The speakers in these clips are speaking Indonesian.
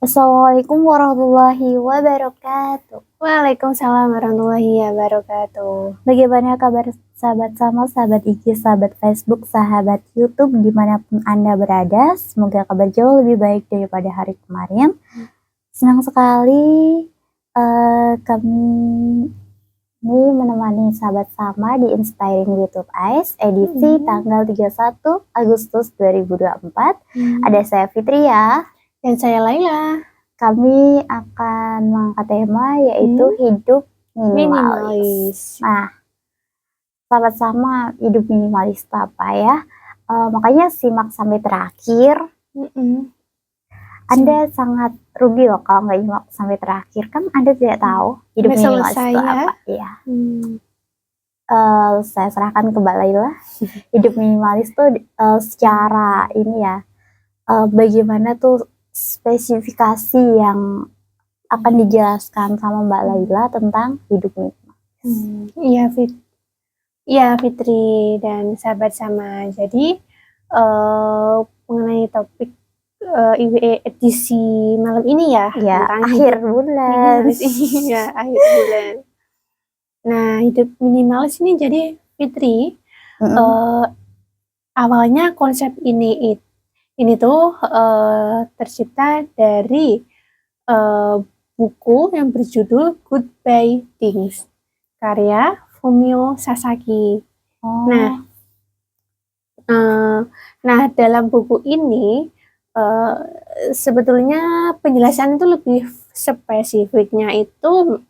Assalamualaikum warahmatullahi wabarakatuh. Waalaikumsalam warahmatullahi wabarakatuh. Bagaimana kabar sahabat Sama, sahabat IG, sahabat Facebook, sahabat YouTube dimanapun Anda berada? Semoga kabar jauh lebih baik daripada hari kemarin. Senang sekali kami ini menemani sahabat Sama di Inspiring YouTube Eyes edisi tanggal 31 Agustus 2024. Ada saya Fitria Dan saya Laila. Kami akan mengangkat tema yaitu hidup minimalis. Nah, sahabat Sama, hidup minimalis itu apa ya? Makanya simak sampai terakhir. Anda sangat rugi loh kalau nggak nyimak sampai terakhir. Kan Anda tidak tahu hidup minimalis itu apa. Ya. Saya serahkan ke Mbak Laila. Hidup minimalis itu secara ini ya, bagaimana tuh spesifikasi yang akan dijelaskan sama Mbak Laila tentang hidup minimalis. Iya Fitri dan sahabat Sama. Jadi mengenai topik IWE edisi malam ini ya, tentang akhir bulan. Ya, akhir bulan. Nah, hidup minimalis ini jadi Fitri, awalnya konsep ini tuh tercipta dari buku yang berjudul Goodbye Things, karya Fumio Sasaki. Nah, dalam buku ini sebetulnya penjelasan itu lebih spesifiknya itu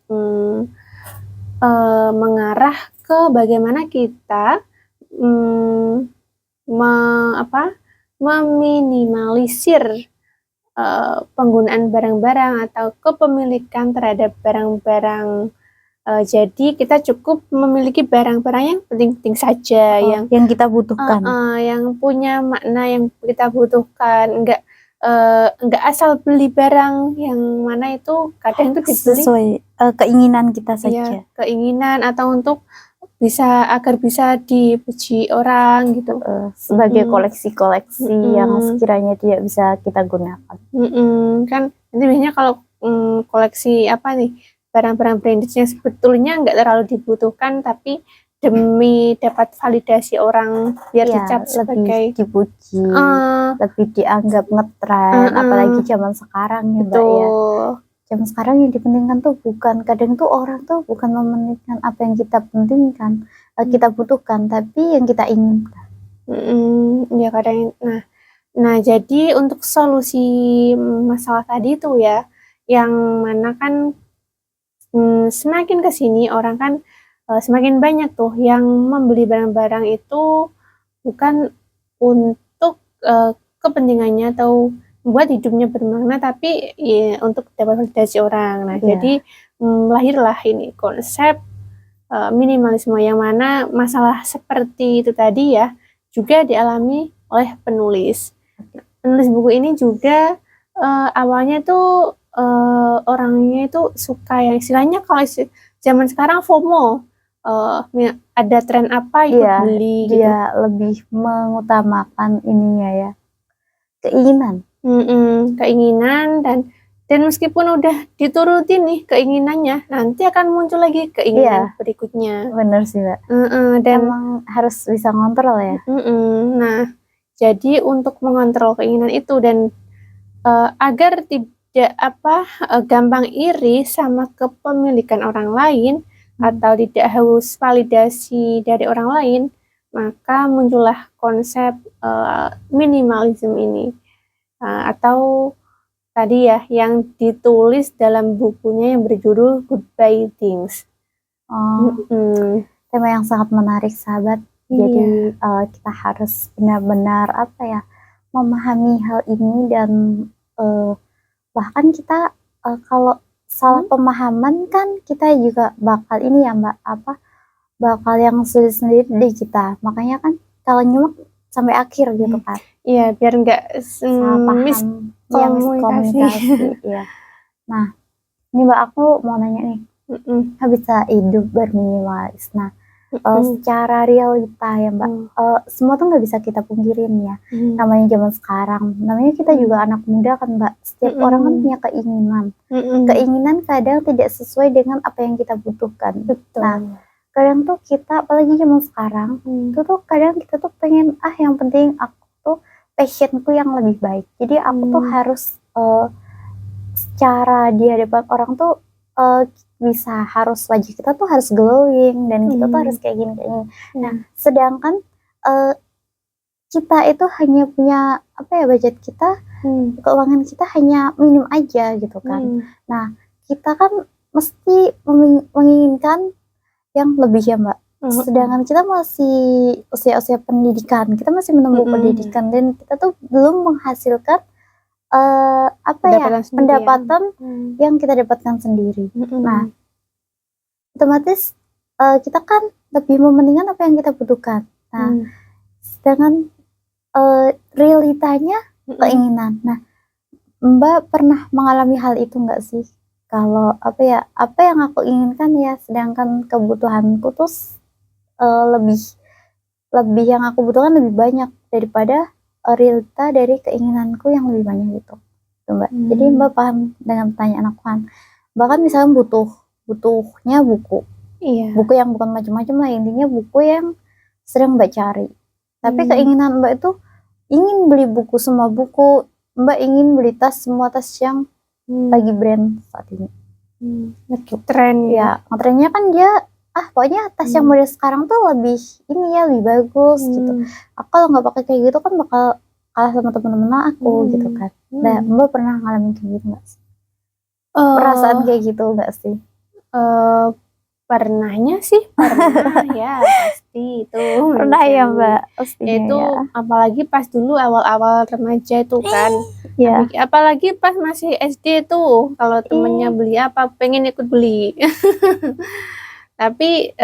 mengarah ke bagaimana kita meminimalisir penggunaan barang-barang atau kepemilikan terhadap barang-barang. Jadi kita cukup memiliki barang-barang yang penting-penting saja, yang kita butuhkan, yang punya makna yang kita butuhkan. Enggak asal beli barang yang mana itu kadang itu dibeli sesuai keinginan kita saja. Ya, keinginan atau untuk agar bisa dipuji orang gitu. Sebagai koleksi-koleksi yang sekiranya tidak bisa kita gunakan. Kan nanti biasanya kalau koleksi apa nih, barang-barang branded yang sebetulnya nggak terlalu dibutuhkan, tapi demi dapat validasi orang biar dicap sebagai dipuji, lebih dianggap ngetren, apalagi zaman sekarang ya Mbak ya. Zaman sekarang yang dipentingkan tuh kadang tuh orang tuh bukan mementingkan apa yang kita pentingkan, kita butuhkan, tapi yang kita inginkan. Ya kadang. Nah jadi untuk solusi masalah tadi tuh ya, yang mana kan semakin kesini orang kan semakin banyak tuh yang membeli barang-barang itu bukan untuk kepentingannya atau buat hidupnya bermakna, tapi ya untuk dapat validasi orang. Nah, jadi lahirlah ini konsep minimalisme, yang mana masalah seperti itu tadi ya juga dialami oleh penulis. Penulis buku ini juga awalnya tuh orangnya itu suka yang istilahnya kalau zaman sekarang FOMO, ada tren apa ikut beli gitu. Dia lebih mengutamakan ininya ya, keinginan, dan meskipun udah diturutin nih keinginannya, nanti akan muncul lagi keinginan berikutnya. Bener sih Mbak. Dan emang harus bisa ngontrol ya. Nah, jadi untuk mengontrol keinginan itu dan agar tidak gampang iri sama kepemilikan orang lain atau tidak haus validasi dari orang lain, maka muncullah konsep minimalism ini, atau tadi ya yang ditulis dalam bukunya yang berjudul Goodbye Things. Tema yang sangat menarik sahabat. Jadi kita harus benar-benar memahami hal ini, dan bahkan kita kalau salah pemahaman kan kita juga bakal ini ya Mbak, bakal yang sulit sendiri di kita. Makanya kan kalau nyimak sampai akhir gitu kan. Iya, biar nggak miskomunikasi. Ya. Nah, ini Mbak, aku mau nanya nih, bisa hidup berminimalis. Nah, secara realita ya Mbak. Semua tuh nggak bisa kita pungkirin ya. Namanya zaman sekarang, namanya kita juga anak muda kan Mbak. Setiap orang kan punya keinginan. Keinginan kadang tidak sesuai dengan apa yang kita butuhkan. Betul. Nah, kadang tuh kita, apalagi zaman sekarang, itu tuh kadang kita tuh pengen, yang penting aku tuh passionku yang lebih baik. Jadi aku tuh harus secara di hadapan orang tuh bisa, harus wajah kita tuh harus glowing dan kita tuh harus kayak gini. Nah, sedangkan kita itu hanya punya budget kita, keuangan kita hanya minim aja gitu kan. Nah, kita kan mesti menginginkan yang lebih ya Mbak. Sedangkan kita masih usia-usia pendidikan, kita masih menempuh pendidikan dan kita tuh belum menghasilkan pendapatan yang kita dapatkan sendiri. Nah, otomatis kita kan lebih mementingkan apa yang kita butuhkan. Nah, sedangkan realitanya keinginan. Nah, Mbak pernah mengalami hal itu nggak sih? Kalau apa yang aku inginkan ya, sedangkan kebutuhanku tuh lebih yang aku butuhkan lebih banyak daripada realita dari keinginanku yang lebih banyak gitu Mbak. Jadi Mbak paham dengan pertanyaan aku kan. Bahkan misalnya butuhnya buku. Buku yang bukan macam-macam lah, intinya buku yang sedang Mbak cari. Tapi keinginan Mbak itu ingin beli buku, semua buku. Mbak ingin beli semua tas yang lagi brand saat ini. Tren ya. Trennya kan dia pokoknya tas yang model sekarang tuh lebih lebih bagus gitu. Aku kalau nggak pakai kayak gitu kan bakal kalah sama teman-teman aku gitu kan. Nah, Mbak pernah ngalamin kayak gitu nggak sih? Perasaan kayak gitu nggak sih? Pernahnya sih pernah ya, pasti itu pernah ya Mbak, pastinya itu ya. Apalagi pas dulu awal-awal remaja itu kan ya. Apalagi pas masih SD tuh, kalau temennya beli apa pengen ikut beli. Tapi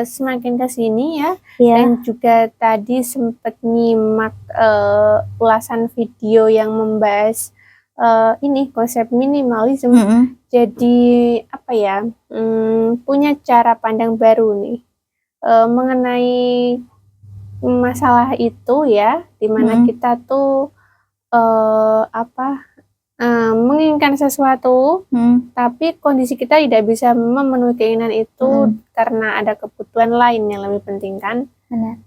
semakin kesini ya, dan juga tadi sempat nyimak ulasan video yang membahas ini konsep minimalisme. Jadi punya cara pandang baru nih mengenai masalah itu ya, dimana kita tuh menginginkan sesuatu, tapi kondisi kita tidak bisa memenuhi keinginan itu karena ada kebutuhan lain yang lebih penting kan.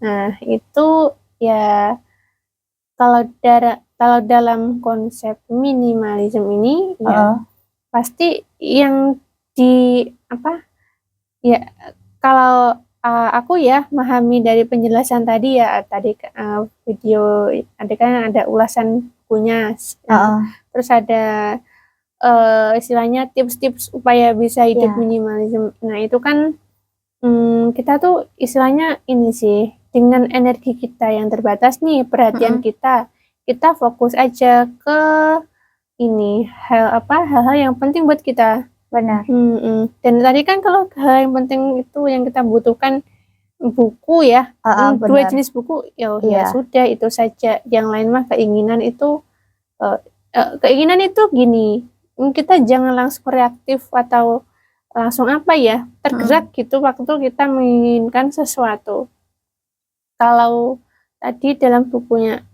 Nah, itu ya kalau dalam konsep minimalisme ini ya pasti yang kalau aku ya memahami dari penjelasan tadi ya, video ada ulasan bukunya, terus ada istilahnya tips-tips upaya bisa hidup minimalisme. Nah, itu kan kita tuh istilahnya ini sih, dengan energi kita yang terbatas nih, perhatian kita fokus aja ke hal-hal yang penting buat kita. Benar. Dan tadi kan kalau hal yang penting itu yang kita butuhkan buku ya, 2 jenis buku ya sudah itu saja. Yang lain mah keinginan itu gini, kita jangan langsung reaktif atau langsung tergerak gitu waktu kita menginginkan sesuatu. Kalau tadi dalam bukunya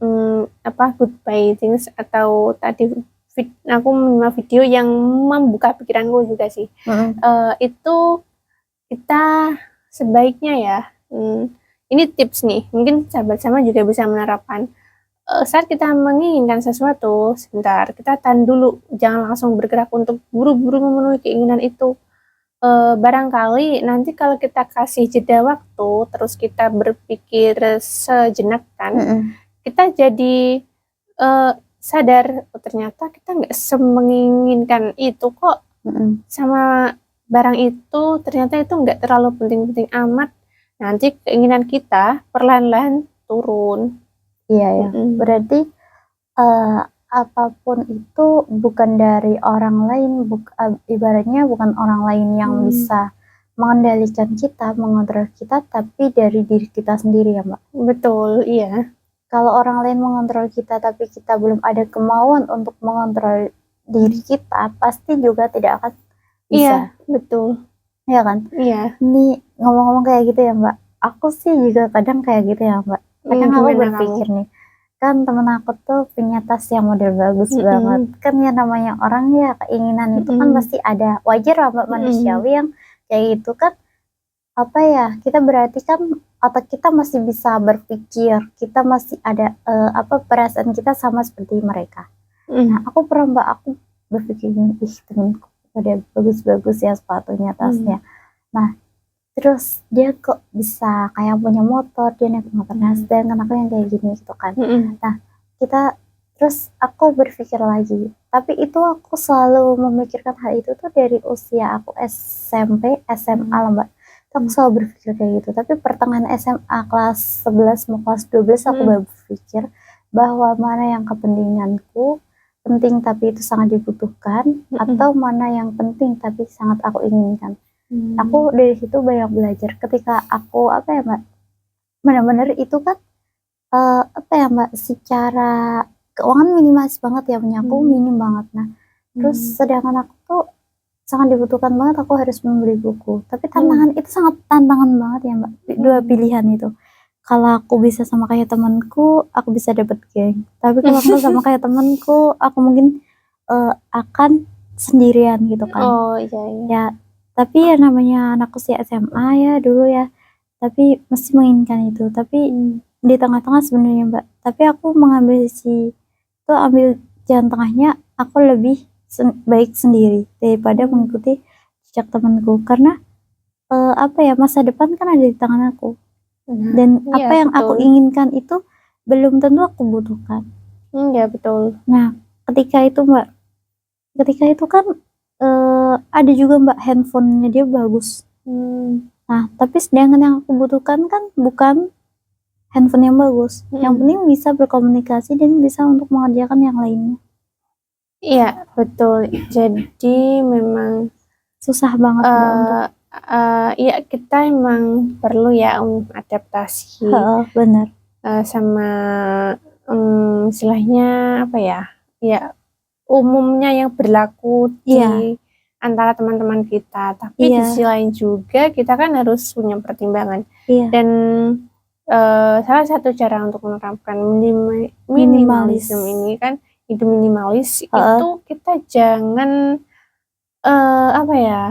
Goodbye Things, atau tadi aku menyimak video yang membuka pikiranku juga sih. Itu kita sebaiknya ya, ini tips nih, mungkin sahabat sama juga bisa menerapkan. Saat kita menginginkan sesuatu, sebentar kita tahan dulu, jangan langsung bergerak untuk buru-buru memenuhi keinginan itu. Barangkali nanti kalau kita kasih jeda waktu, terus kita berpikir sejenak kan, kita jadi sadar ternyata kita nggak semenginginkan itu kok, sama barang itu ternyata itu nggak terlalu penting-penting amat. Nanti keinginan kita perlahan-lahan turun. Iya. Berarti apapun itu bukan dari orang lain, ibaratnya bukan orang lain yang bisa mengendalikan kita, mengontrol kita, tapi dari diri kita sendiri ya Mbak. Betul, iya. Kalau orang lain mengontrol kita tapi kita belum ada kemauan untuk mengontrol diri kita, pasti juga tidak akan bisa. Iya, betul. Iya kan? Iya. Ini ngomong-ngomong kayak gitu ya Mbak, aku sih juga kadang kayak gitu ya Mbak. Kadang aku Gimana berpikir nih, kan temen aku tuh punya tas yang model bagus banget. Kan ya namanya orang ya keinginan itu kan pasti ada. Wajar lah Mbak, manusiawi yang kayak gitu kan. Apa ya, kita berarti kan otak kita masih bisa berpikir, kita masih ada perasaan kita sama seperti mereka. Nah, aku pernah Mbak, aku berpikir gini, ih temenku pada bagus-bagus ya sepatunya, tasnya. Nah, terus dia kok bisa kayak punya motor, dia naik motor Nasdaq, kan aku yang kayak gini gitu kan. Nah, terus aku berpikir lagi, tapi itu aku selalu memikirkan hal itu tuh dari usia aku SMP, SMA lah Mbak. Aku selalu berpikir kayak gitu, tapi pertengahan SMA kelas 11 mau kelas 12 aku baru berpikir bahwa mana yang kepentinganku penting tapi itu sangat dibutuhkan, atau mana yang penting tapi sangat aku inginkan. Aku dari situ banyak belajar ketika aku apa ya Mbak, benar-benar itu kan apa ya Mbak, secara keuangan minimalis banget ya, punya aku minim banget. Nah, terus sedangkan aku tuh sangat dibutuhkan banget, aku harus membeli buku. Tapi tantangan itu sangat tantangan banget ya Mbak, dua pilihan itu. Kalau aku bisa sama kayak temanku, aku bisa dapet geng. Tapi kalau aku sama kayak temanku, aku mungkin akan sendirian gitu kan. Oh iya. Ya, tapi ya namanya anak usia SMA ya dulu ya. Tapi mesti menginginkan itu. Tapi di tengah-tengah sebenarnya Mbak. Tapi aku mengambil itu ambil jalan tengahnya. Aku lebih baik sendiri daripada mengikuti jejak temanku, karena apa ya, masa depan kan ada di tangan aku. Dan apa yang aku inginkan itu belum tentu aku butuhkan. Iya betul. Nah, ketika itu Mbak, ketika itu kan ada juga Mbak handphonenya dia bagus. Nah, tapi sedangkan yang aku butuhkan kan bukan handphone yang bagus. Yang penting bisa berkomunikasi dan bisa untuk mengerjakan yang lainnya. Iya betul. Jadi memang susah banget Mbak untuk iya, kita emang perlu ya adaptasi benar. sama istilahnya apa ya, ya umumnya yang berlaku di antara teman-teman kita. Tapi di sisi lain juga kita kan harus punya pertimbangan. Dan salah satu cara untuk menerapkan minimalisme ini kan, hidup minimalis itu kita jangan apa ya,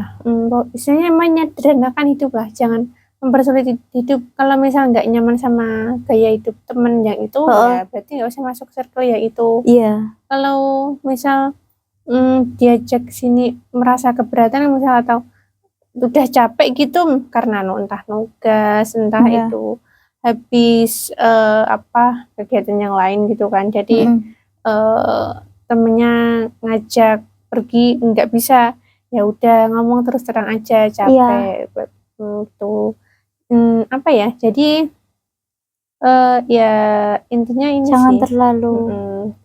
istilahnya menyederhanakan hidup lah, jangan mempersulit hidup. Kalau misal nggak nyaman sama gaya hidup temen yang itu, ya berarti nggak usah masuk circle ya itu. Kalau misal diajak sini merasa keberatan misal, atau udah capek gitu karena entah nugas, entah itu habis kegiatan yang lain gitu kan, jadi temennya ngajak pergi nggak bisa, ya udah ngomong terus terang aja capek gitu. Apa ya, jadi ya intinya ini jangan sih, terlalu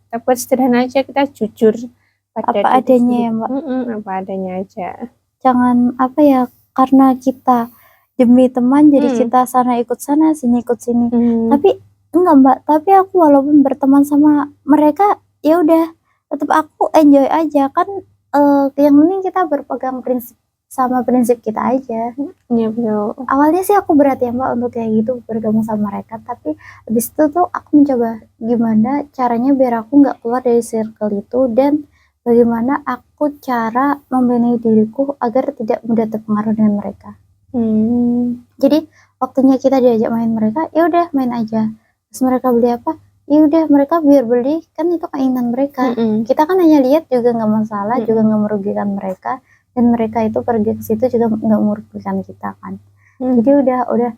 kita buat sederhana aja, kita jujur pada apa adanya ya Mbak. Apa adanya aja, jangan apa ya, karena kita demi teman jadi kita sana ikut sana, sini ikut sini. Tapi enggak Mbak, tapi aku walaupun berteman sama mereka ya udah tetap aku enjoy aja kan. Yang penting kita berpegang prinsip sama prinsip kita aja. Iya betul. Awalnya sih aku berat ya Mbak untuk kayak gitu bergabung sama mereka, tapi habis itu tuh aku mencoba gimana caranya biar aku nggak keluar dari circle itu, dan bagaimana aku cara membenahi diriku agar tidak mudah terpengaruh dengan mereka. Jadi waktunya kita diajak main mereka, ya udah main aja. Terus mereka beli apa, ya udah mereka biar beli, kan itu keinginan mereka. Kita kan hanya lihat juga nggak masalah, juga nggak merugikan mereka, dan mereka itu pergi ke situ juga nggak merugikan kita kan. Jadi udah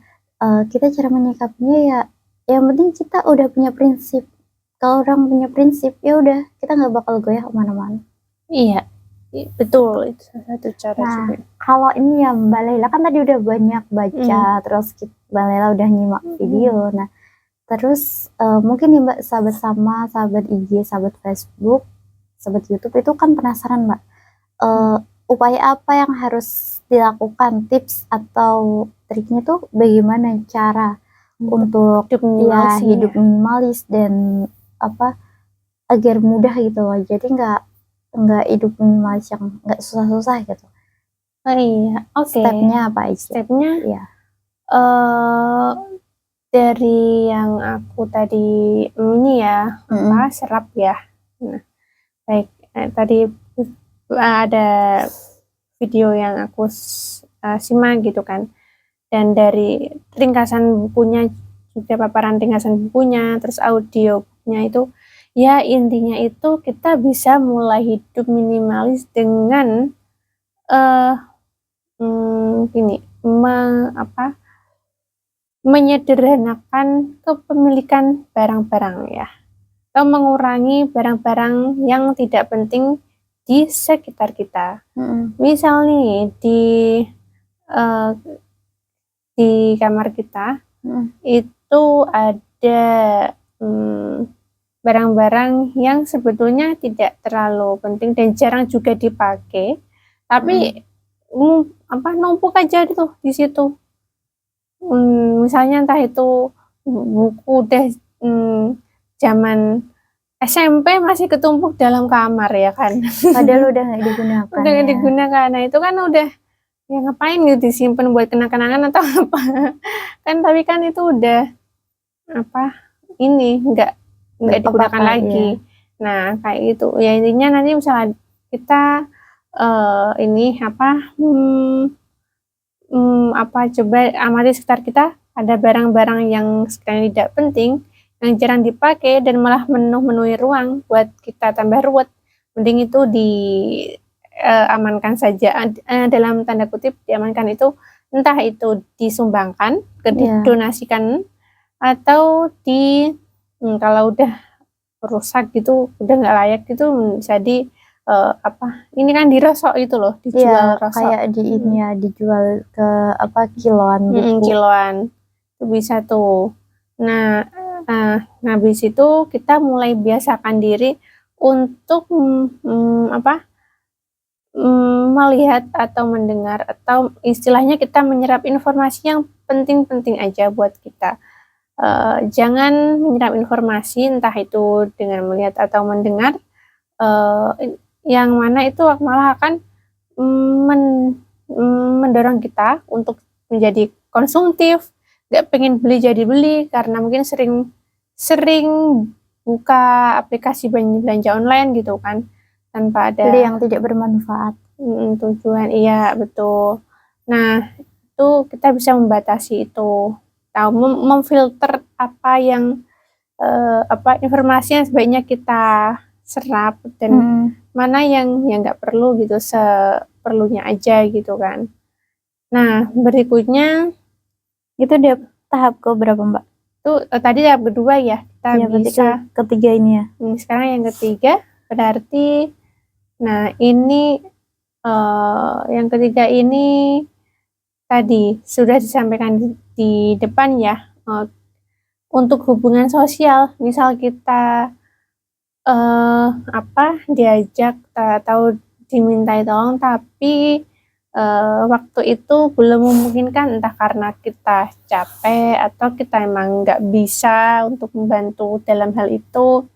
kita cara menyikapinya ya yang penting kita udah punya prinsip. Kalau orang punya prinsip ya udah kita nggak bakal goyah kemana-mana. Iya betul, itu salah satu cara juga. Kalau ini ya Mbak Laila kan tadi udah banyak baca, terus Mbak Laila udah nyimak video. Nah terus mungkin ya Mbak, sahabat sama, sahabat IG, sahabat Facebook, sahabat YouTube itu kan penasaran Mbak, upaya apa yang harus dilakukan, tips atau triknya tuh bagaimana cara untuk hidup minimalis dan apa agar mudah gitu loh, jadi nggak hidup minimalis yang nggak susah-susah gitu. Iya, oke. Stepnya apa aja? Stepnya ya eh dari yang aku tadi ini ya serap ya. Nah, baik, tadi ada video yang aku simak gitu kan, dan dari ringkasan bukunya juga, paparan ringkasan bukunya, terus audionya itu ya intinya itu kita bisa mulai hidup minimalis dengan gini, menyederhanakan kepemilikan barang-barang ya, atau mengurangi barang-barang yang tidak penting di sekitar kita. Misal nih di kamar kita itu ada barang-barang yang sebetulnya tidak terlalu penting dan jarang juga dipakai, tapi numpuk aja gitu di situ. Misalnya entah itu buku udah zaman SMP masih ketumpuk dalam kamar ya kan. Padahal udah nggak digunakan. Udah nggak digunakan. Nah itu kan udah ya ngapain gitu disimpan buat kenang-kenangan atau apa? Kan tapi kan itu udah nggak digunakan lagi. Ya. Nah kayak gitu. Ya intinya nanti misalnya kita coba amati sekitar kita, ada barang-barang yang sekiranya tidak penting, yang jarang dipakai dan malah memenuhi ruang buat kita tambah ruwet, mending itu diamankan saja, dalam tanda kutip diamankan itu entah itu disumbangkan, didonasikan, atau kalau udah rusak gitu, udah nggak layak gitu bisa ini kan dirosok itu loh, dijual rosok kayak dijual ke kiloan buku. Kiloan itu bisa tuh. Nah habis itu kita mulai biasakan diri untuk melihat atau mendengar, atau istilahnya kita menyerap informasi yang penting-penting aja buat kita. Jangan menyerap informasi entah itu dengan melihat atau mendengar yang mana itu malah akan mendorong kita untuk menjadi konsumtif, gak pengen beli jadi beli karena mungkin sering buka aplikasi belanja online gitu kan, tanpa ada beli yang tidak bermanfaat. Tujuan, iya betul. Nah itu kita bisa membatasi itu, tahu memfilter apa yang informasi yang sebaiknya kita serap dan mana yang nggak perlu gitu, seperlunya aja gitu kan. Nah berikutnya itu dia tahap ke berapa Mbak? Itu tadi tahap kedua ya, kita bisa ketiga ini ya. Sekarang yang ketiga berarti, nah ini yang ketiga ini tadi sudah disampaikan di depan ya, untuk hubungan sosial, misal kita diajak atau dimintai tolong tapi waktu itu belum memungkinkan, entah karena kita capek atau kita emang nggak bisa untuk membantu dalam hal itu,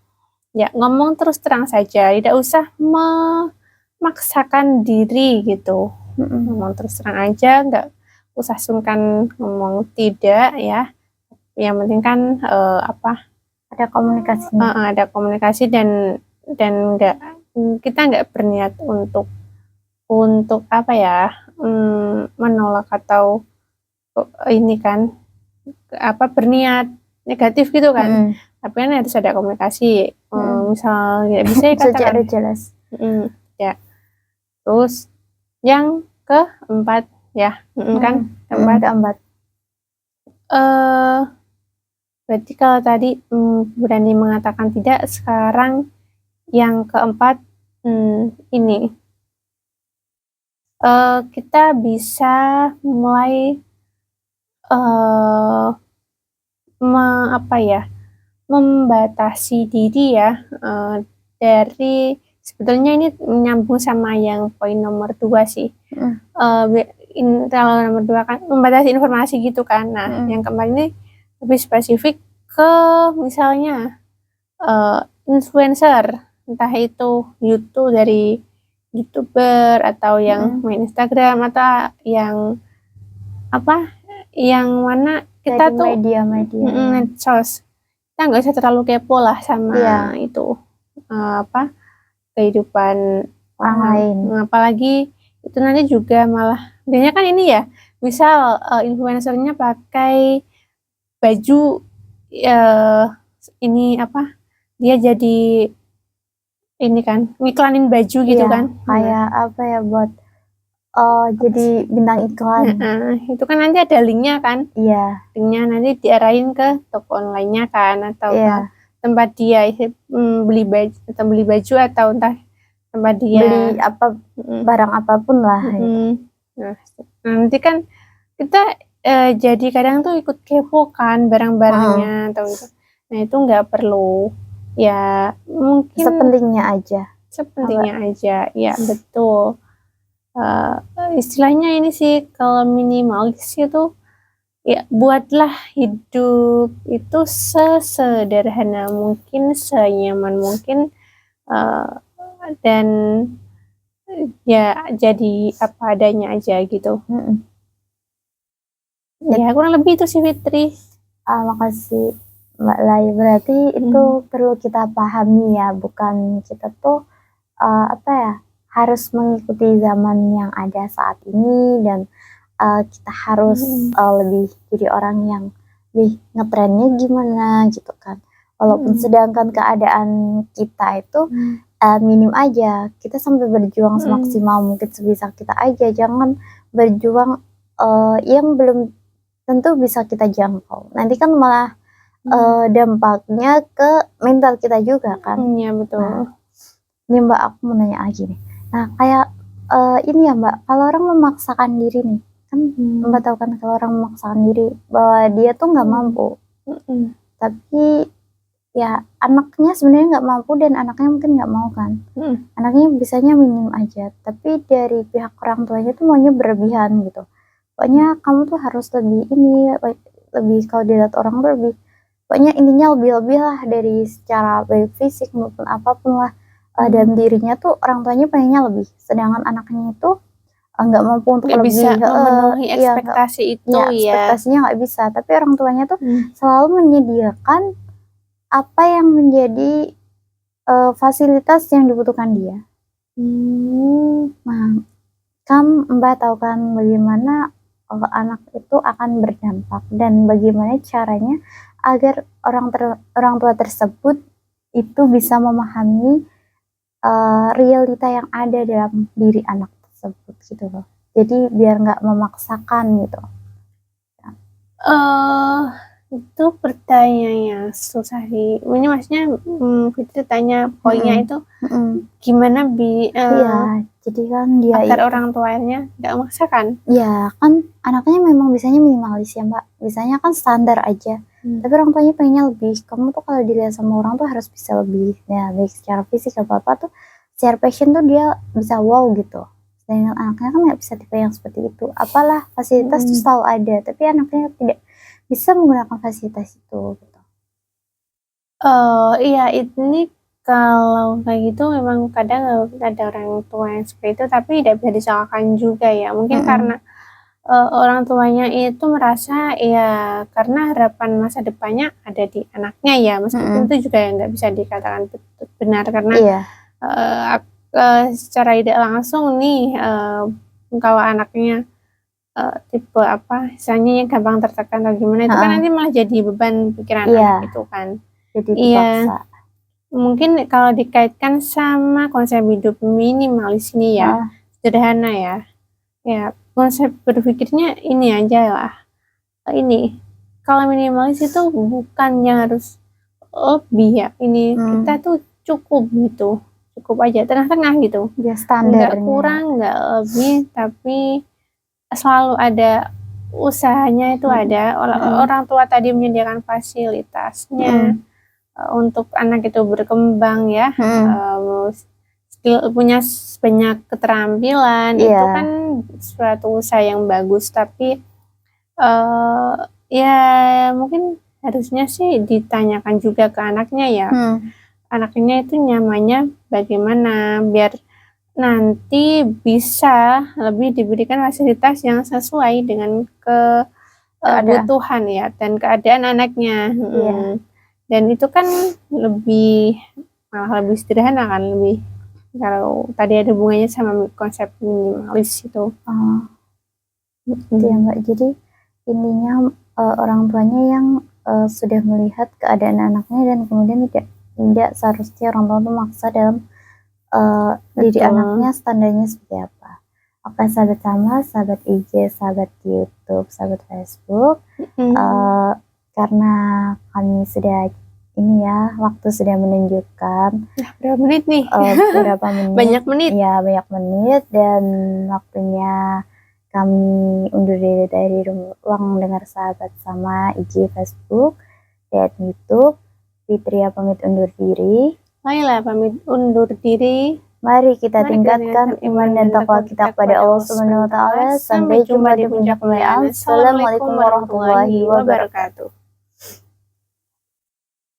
ya ngomong terus terang saja, tidak usah memaksakan diri gitu. Ngomong terus terang aja, nggak usah sungkan ngomong tidak ya, yang penting kan ada komunikasi. Ada komunikasi dan kita nggak berniat untuk menolak atau ini kan berniat negatif gitu kan. Tapi kan harus ada komunikasi. Misal tidak bisa ya katakan jelas. Ya. Terus yang keempat ya, kan keempat. Berarti kalau tadi berani mengatakan tidak, sekarang yang keempat ini kita bisa mulai membatasi diri ya, dari sebetulnya ini nyambung sama yang poin nomor 2 sih. Kalau nomor 2 kan membatasi informasi gitu kan. Nah yang keempat ini lebih spesifik ke misalnya influencer, entah itu dari YouTuber atau yang main Instagram atau yang yang mana kita Dari tuh media-media ya. medsos. Kita nggak usah terlalu kepo lah sama Iya. itu apa kehidupan Orang lain. apalagi itu nanti juga malah biasanya kan ini ya, misal influencernya pakai baju ini apa, dia jadi ini kan ngiklanin baju gitu Iya, kan. kayak apa ya, buat jadi bintang iklan. Itu kan nanti ada linknya kan, Iya, linknya nanti diarahin ke toko online-nya kan, atau ke iya. tempat dia beli baju atau entah tempat dia Beli apa barang apapun lah. Gitu. Nah, nanti kan kita jadi kadang tuh ikut kepo kan barang-barangnya atau itu. Nah, itu nggak perlu. Ya, mungkin Sepentingnya aja. ya betul. Istilahnya ini sih kalau minimalis itu ya buatlah hidup itu sesederhana mungkin, senyaman mungkin, dan ya jadi apa adanya aja gitu. Ya kurang lebih itu sih Fitri. Makasih Mbak Lai, berarti itu perlu kita pahami ya, bukan kita tuh apa ya, harus mengikuti zaman yang ada saat ini, dan kita harus lebih jadi orang yang lebih ngetrennya gimana gitu kan. Walaupun sedangkan keadaan kita itu minim aja, kita sampai berjuang semaksimal mungkin sebisa kita aja, jangan berjuang yang belum tentu bisa kita jangkau. Nanti kan malah dampaknya ke mental kita juga kan. Iya betul. Nah, ini Mbak, aku mau nanya lagi nih. Nah, kayak ini ya Mbak, kalau orang memaksakan diri nih, kan Mbak tahu kan kalau orang memaksakan diri bahwa dia tuh nggak mampu, tapi ya anaknya sebenarnya nggak mampu dan anaknya mungkin nggak mau kan. Anaknya bisanya minim aja, tapi dari pihak orang tuanya tuh maunya berlebihan gitu. Pokoknya kamu tuh harus lebih kalau dilihat orang tuh lebih, pokoknya intinya lebih lah dari secara baik fisik maupun apapun lah. Dalam dirinya tuh orang tuanya pengennya lebih, sedangkan anaknya itu nggak mampu untuk Nggak lebih bisa memenuhi ekspektasi itu ya. Ekspektasinya nggak bisa, tapi orang tuanya tuh selalu menyediakan apa yang menjadi fasilitas yang dibutuhkan dia. Nah, Mbak tahu kan bagaimana anak itu akan berdampak dan bagaimana caranya agar orang tua tersebut itu bisa memahami realita yang ada dalam diri anak tersebut gitu loh. Jadi biar nggak memaksakan gitu. Itu pertanyaan yang susah sih. Ini maksudnya Fitri tanya poinnya itu gimana iya, jadi kan dia agar orang tuanya nggak memaksakan. Ya kan anaknya memang bisanya minimalis ya Mbak, bisanya kan standar aja. Tapi orang tuanya pengennya lebih. Kamu tuh kalau dilihat sama orang tuh harus bisa lebih ya, baik secara fisik atau apa tuh, secara passion tuh dia bisa wow gitu. Sedangkan anaknya kan nggak bisa tipe yang seperti itu. Apalah fasilitas tuh selalu ada, tapi anaknya tidak bisa menggunakan fasilitas itu gitu. Iya, ini kalau kayak gitu memang kadang ada orang tua yang seperti itu, tapi tidak bisa disalahkan juga ya. Mungkin karena orang tuanya itu merasa ya karena harapan masa depannya ada di anaknya ya, meskipun itu juga nggak bisa dikatakan benar karena secara tidak langsung nih kalau anaknya tipe apa, misalnya yang gampang tertekan atau gimana itu kan nanti malah jadi beban pikiran anak itu kan. Jadi dipaksa. Mungkin kalau dikaitkan sama konsep hidup minimalis ini ya, sederhana ya. Ya, konsep berpikirnya ini aja lah. Ini, kalau minimalis itu bukannya harus lebih ya. Ini kita tuh cukup gitu. Cukup aja, tengah-tengah gitu. Ya, standar. Nggak kurang, nggak lebih, tapi selalu ada usahanya itu ada. Orang tua tadi menyediakan fasilitasnya untuk anak itu berkembang ya, punya banyak keterampilan, itu kan suatu usaha yang bagus, tapi ya mungkin harusnya sih ditanyakan juga ke anaknya ya, anaknya itu nyamannya bagaimana biar nanti bisa lebih diberikan fasilitas yang sesuai dengan kebutuhan ya dan keadaan anaknya. Iya. Dan itu kan malah lebih sederhana kan, lebih kalau tadi ada hubungannya sama konsep minimalis itu. Itu ya Mbak. Jadi intinya orang tuanya yang sudah melihat keadaan anaknya dan kemudian tidak seharusnya orang tua itu maksa dalam didik Betul. anaknya standarnya seperti apa. Oke sahabat sama, sahabat IG, sahabat YouTube, sahabat Facebook. Karena kami sudah ini ya, waktu sudah menunjukkan Berapa menit nih? berapa menit. Banyak menit. Ya, banyak menit dan waktunya kami undur diri dari ruang dengar sahabat sama IG, Facebook, dan YouTube. Fitria pamit undur diri. Laila pamit undur diri. Mari kita tingkatkan iman dan takwa kita kepada Allah Subhanahu wa taala. Sampai jumpa di puncak kemuliaan. Assalamualaikum warahmatullahi wabarakatuh.